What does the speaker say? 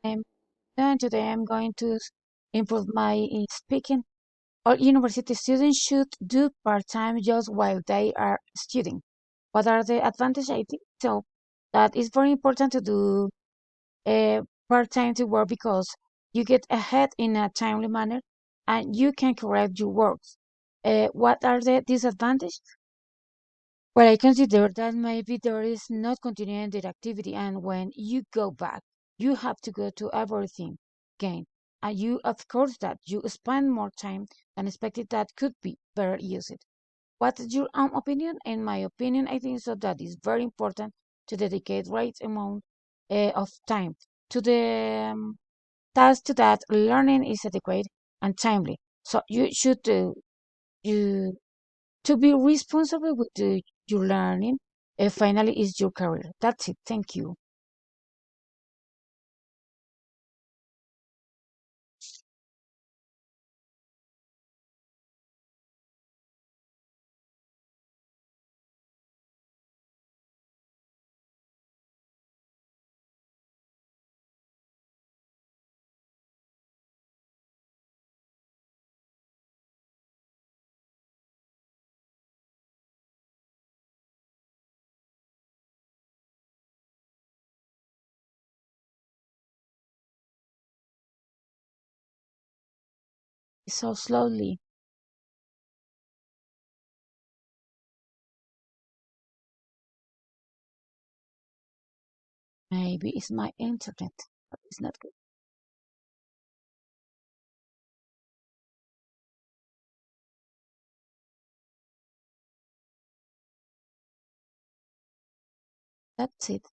Um, and today I'm going to improve my speaking. All university students should do part-time jobs while they are studying. What are the advantages? I think so that it's very important to do part-time to work because you get ahead in a timely manner and you can correct your works. What are the disadvantages? Well, I consider that maybe there is not continuing the activity, and when you go back, you have to go to everything again. And you, of course, that you spend more time than expected that could be better used. What is your own opinion? In my opinion, I think so that is very important to dedicate right amount of time to the task to that learning is adequate and timely. So you should you to be responsible with your learning, finally, is your career. That's it. Thank you. So slowly, maybe it's my internet, but it's not good. That's it.